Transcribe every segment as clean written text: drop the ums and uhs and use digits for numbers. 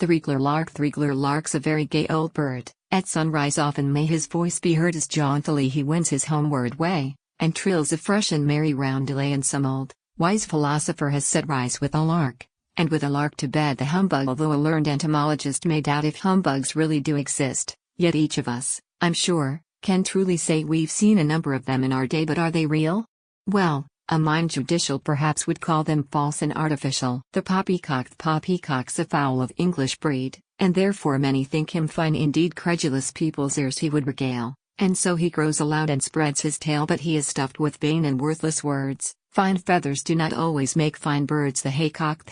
Thrigler lark's a very gay old bird. At sunrise often may his voice be heard as jauntily he wends his homeward way, and trills a fresh and merry roundelay. And some old, wise philosopher has said, rise with a lark, and with a lark to bed the humbug. Although a learned entomologist may doubt if humbugs really do exist, yet each of us, I'm sure, can truly say we've seen a number of them in our day. But are they real? Well, a mind judicial perhaps would call them false and artificial. The poppycock's a fowl of English breed, and therefore many think him fine. Indeed, credulous people's ears he would regale, and so he grows aloud and spreads his tail. But he is stuffed with vain and worthless words. Fine feathers do not always make fine birds. The haycock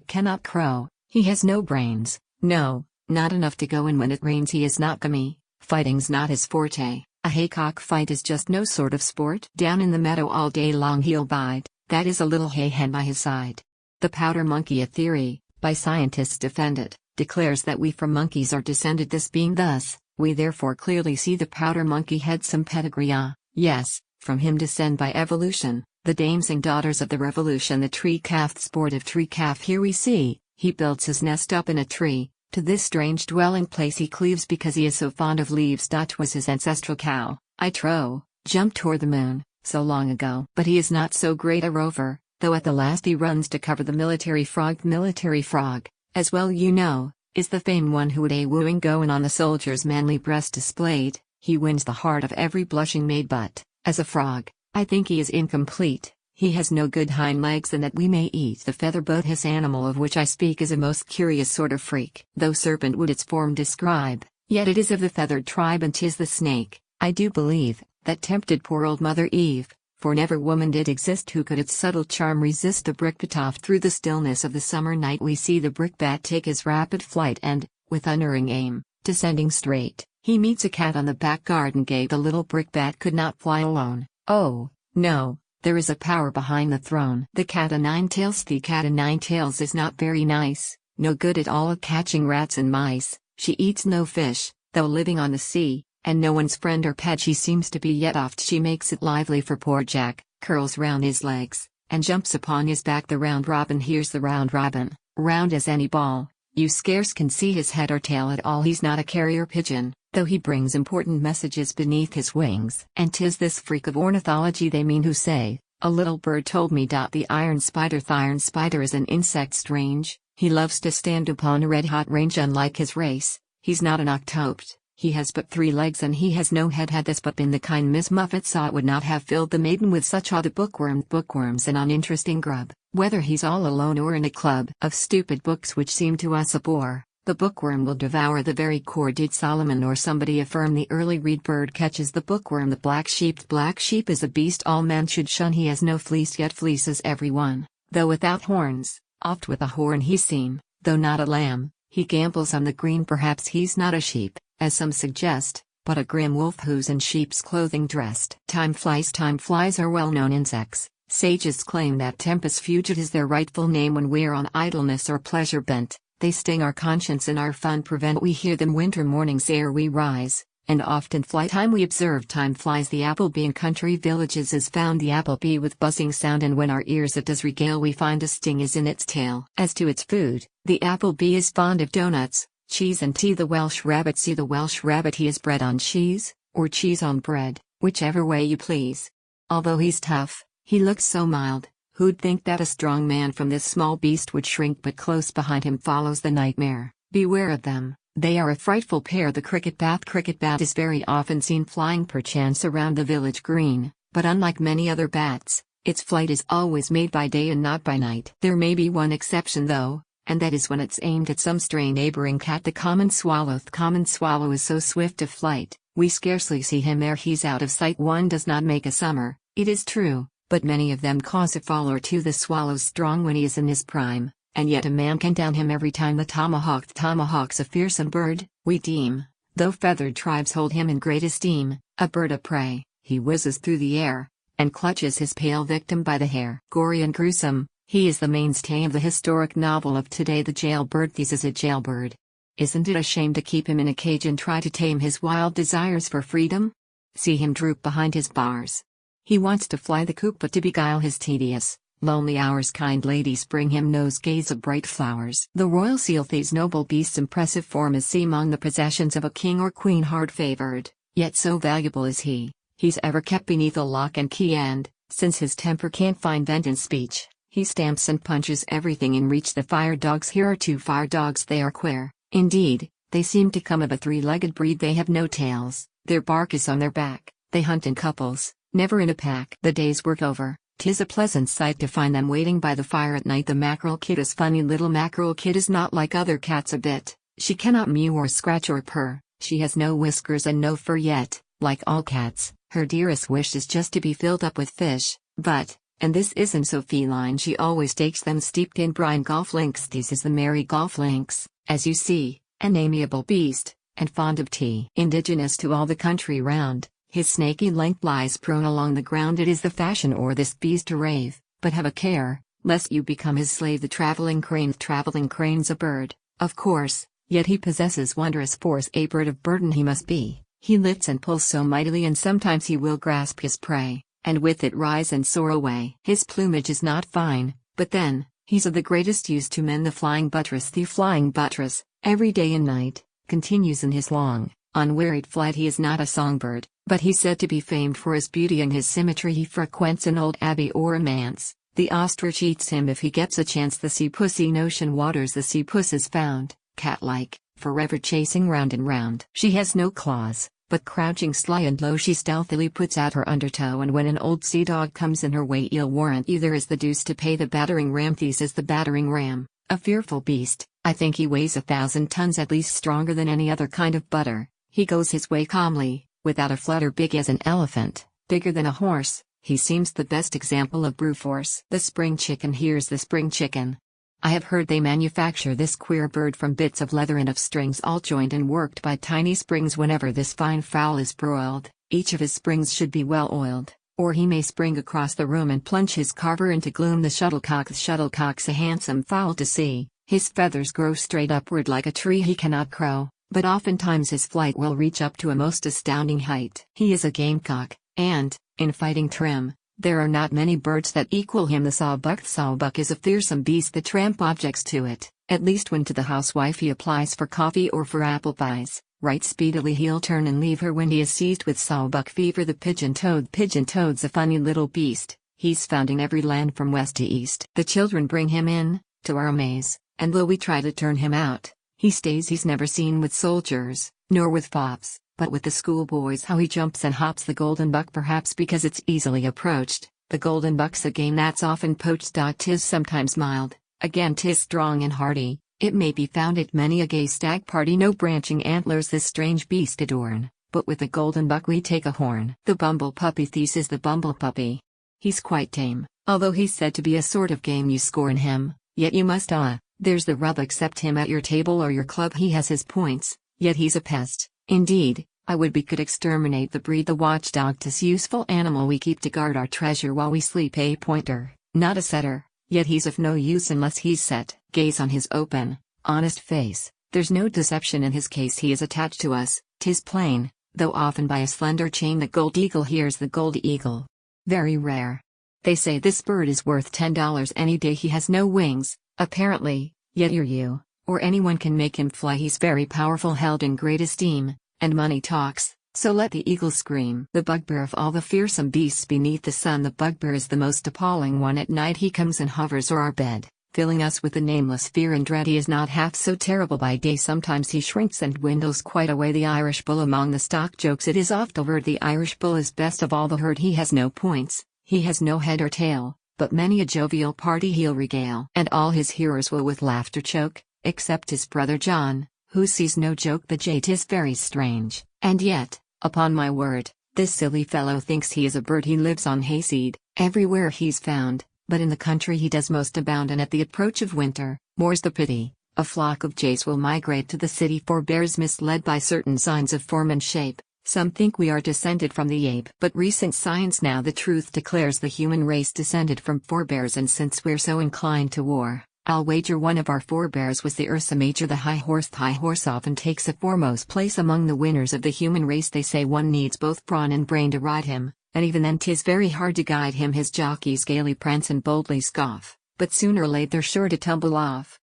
cannot crow. He has no brains, no, not enough to go in when it rains. He is not gummy. Fighting's not his forte. A haycock fight is just no sort of sport. Down in the meadow all day long he'll bide, that is a little hay hen by his side. The powder monkey, a theory, by scientists defended, declares that we from monkeys are descended. This being thus, we therefore clearly see the powder monkey had some pedigree. Yes, from him descend by evolution, the dames and daughters of the revolution. The tree calf, the sportive tree calf, here we see, he builds his nest up in a tree. To this strange dwelling place he cleaves because he is so fond of leaves. 'Twas his ancestral cow, I trow, jumped toward the moon, so long ago. But he is not so great a rover, though at the last he runs to cover the military frog. The military frog, as well you know, is the famed one who would a wooing go and on the soldier's manly breast displayed, he wins the heart of every blushing maid. But, as a frog, I think he is incomplete. He has no good hind legs, and that we may eat the feather. Both his animal of which I speak is a most curious sort of freak. Though serpent would its form describe, yet it is of the feathered tribe, and 'tis the snake, I do believe, that tempted poor old Mother Eve, for never woman did exist who could its subtle charm resist. The brickbat oft through the stillness of the summer night we see the brickbat take his rapid flight, and, with unerring aim, descending straight, he meets a cat on the back garden gate. The little brickbat could not fly alone. Oh, no. There is a power behind the throne. The cat o' nine tails. The cat o' nine tails is not very nice, no good at all at catching rats and mice. She eats no fish, though living on the sea, and no one's friend or pet she seems to be. Yet oft she makes it lively for poor Jack, curls round his legs, and jumps upon his back. The round robin, here's the round robin, round as any ball, you scarce can see his head or tail at all. He's not a carrier pigeon, though he brings important messages beneath his wings. And 'tis this freak of ornithology they mean who say, a little bird told me. The iron spider. The iron spider is an insect strange, he loves to stand upon a red-hot range. Unlike his race, he's not an octopt, he has but 3 legs and he has no head. Had this but been the kind Miss Muffet saw, it would not have filled the maiden with such awe. The bookworm's an uninteresting grub, whether he's all alone or in a club of stupid books which seem to us a bore. The bookworm will devour the very core. Did Solomon or somebody affirm the early reed bird catches the bookworm? The black sheep. The black sheep is a beast all men should shun. He has no fleece, yet fleeces everyone, though without horns. Oft with a horn he's seen, though not a lamb. He gambles on the green. Perhaps he's not a sheep, as some suggest, but a grim wolf who's in sheep's clothing dressed. Time flies are well-known insects. Sages claim that tempus fugit is their rightful name. When we're on idleness or pleasure bent, they sting our conscience and our fun prevent. We hear them winter mornings ere we rise, and oft in flight time we observe time flies. The applebee in country villages is found, the applebee with buzzing sound, and when our ears it does regale we find a sting is in its tail. As to its food, the applebee is fond of doughnuts, cheese and tea. The Welsh rabbit, see the Welsh rabbit, he is bread on cheese, or cheese on bread, whichever way you please. Although he's tough, he looks so mild. Who'd think that a strong man from this small beast would shrink? But close behind him follows the nightmare. Beware of them, they are a frightful pair. The cricket bat is very often seen flying perchance around the village green, but unlike many other bats, its flight is always made by day and not by night. There may be one exception though, and that is when it's aimed at some stray neighboring cat. The common swallow. The common swallow is so swift of flight, we scarcely see him ere he's out of sight. One does not make a summer, it is true, but many of them cause a fall or two. The swallow's strong when he is in his prime, and yet a man can down him every time. The tomahawk. The tomahawk's a fearsome bird, we deem, though feathered tribes hold him in great esteem. A bird of prey, he whizzes through the air, and clutches his pale victim by the hair. Gory and gruesome, he is the mainstay of the historic novel of today. The jailbird. This is a jailbird. Isn't it a shame to keep him in a cage and try to tame his wild desires for freedom? See him droop behind his bars. He wants to fly the coop, but to beguile his tedious, lonely hours kind ladies bring him nosegays of bright flowers. The royal seal, these noble beasts' impressive form is seen among the possessions of a king or queen hard favored, yet so valuable is he's ever kept beneath a lock and key and, since his temper can't find vent in speech, he stamps and punches everything in reach. The fire dogs. Here are 2 fire dogs. They are queer, indeed, they seem to come of a 3-legged breed. They have no tails, their bark is on their back, they hunt in couples, never in a pack. The day's work over, 'tis a pleasant sight to find them waiting by the fire at night. The mackerel kid is funny. Little mackerel kid is not like other cats a bit, she cannot mew or scratch or purr, she has no whiskers and no fur yet, like all cats. Her dearest wish is just to be filled up with fish, but, and this isn't so feline, she always takes them steeped in brine. Golf lynx. This is the merry golf lynx, as you see, an amiable beast, and fond of tea. Indigenous to all the country round, his snaky length lies prone along the ground. It is the fashion o'er this beast to rave, but have a care, lest you become his slave. The traveling crane. Traveling crane's a bird, of course, yet he possesses wondrous force. A bird of burden he must be. He lifts and pulls so mightily, and sometimes he will grasp his prey, and with it rise and soar away. His plumage is not fine, but then, he's of the greatest use to men. The flying buttress. The flying buttress, every day and night, continues in his long, unwearied flight. He is not a songbird, but he's said to be famed for his beauty and his symmetry. He frequents an old abbey or a manse. The ostrich eats him if he gets a chance. The sea puss. In ocean waters the sea puss is found, cat-like, forever chasing round and round. She has no claws, but crouching sly and low she stealthily puts out her undertow, and when an old sea dog comes in her way, I'll warrant you there is the deuce to pay. The battering ram. This is the battering ram, a fearful beast. I think he weighs 1,000 tons at least, stronger than any other kind of butter. He goes his way calmly, without a flutter, big as an elephant, bigger than a horse. He seems the best example of brute force. The spring chicken. Here's the spring chicken. I have heard they manufacture this queer bird from bits of leather and of strings all joined and worked by tiny springs. Whenever this fine fowl is broiled, each of his springs should be well oiled, or he may spring across the room and plunge his carver into gloom. The shuttlecock. The shuttlecock's a handsome fowl to see. His feathers grow straight upward like a tree. He cannot crow, but oftentimes his flight will reach up to a most astounding height. He is a gamecock, and, in fighting trim, there are not many birds that equal him. The sawbuck. The sawbuck is a fearsome beast. The tramp objects to it, at least when to the housewife he applies for coffee or for apple pies. Right speedily he'll turn and leave her when he is seized with sawbuck fever. The pigeon-toad. Pigeon-toad's a funny little beast. He's found in every land from west to east. The children bring him in, to our amaze, and though we try to turn him out, he stays. He's never seen with soldiers, nor with fops, but with the schoolboys. How he jumps and hops. The golden buck. Perhaps because it's easily approached, the golden buck's a game that's often poached. 'Tis sometimes mild, again 'tis strong and hardy. It may be found at many a gay stag party. No branching antlers this strange beast adorn, but with the golden buck we take a horn. The bumble puppy. This is the bumble puppy. He's quite tame, although he's said to be a sort of game you score in him, yet you must there's the rub, accept him at your table or your club. He has his points, yet he's a pest. Indeed, I would we could exterminate the breed. The watchdog. 'Tis useful animal we keep to guard our treasure while we sleep. A pointer, not a setter, yet he's of no use unless he's set. Gaze on his open, honest face, there's no deception in his case. He is attached to us, 'tis plain, though often by a slender chain. The gold eagle. Here's the gold eagle. Very rare. They say this bird is worth $10 any day. He has no wings, apparently, yet you, or anyone can make him fly. He's very powerful, held in great esteem, and money talks, so let the eagle scream. The bugbear. Of all the fearsome beasts beneath the sun, the bugbear is the most appalling one. At night he comes and hovers o'er our bed, filling us with a nameless fear and dread. He is not half so terrible by day. Sometimes he shrinks and dwindles quite away. The Irish bull. Among the stock jokes it is oft averred the Irish bull is best of all the herd. He has no points, he has no head or tail, but many a jovial party he'll regale, and all his hearers will with laughter choke, except his brother John, who sees no joke. The jay. 'Tis very strange, and yet, upon my word, this silly fellow thinks he is a bird. He lives on hayseed, everywhere he's found, but in the country he does most abound, and at the approach of winter, more's the pity, a flock of jays will migrate to the city. Forebears. Misled by certain signs of form and shape, some think we are descended from the ape, but recent science now the truth declares the human race descended from forebears. And since we're so inclined to war, I'll wager one of our forebears was the Ursa Major. The high horse. The high horse often takes a foremost place among the winners of the human race. They say one needs both brawn and brain to ride him, and even then 'tis very hard to guide him. His jockeys gaily prance and boldly scoff, but sooner or late they're sure to tumble off.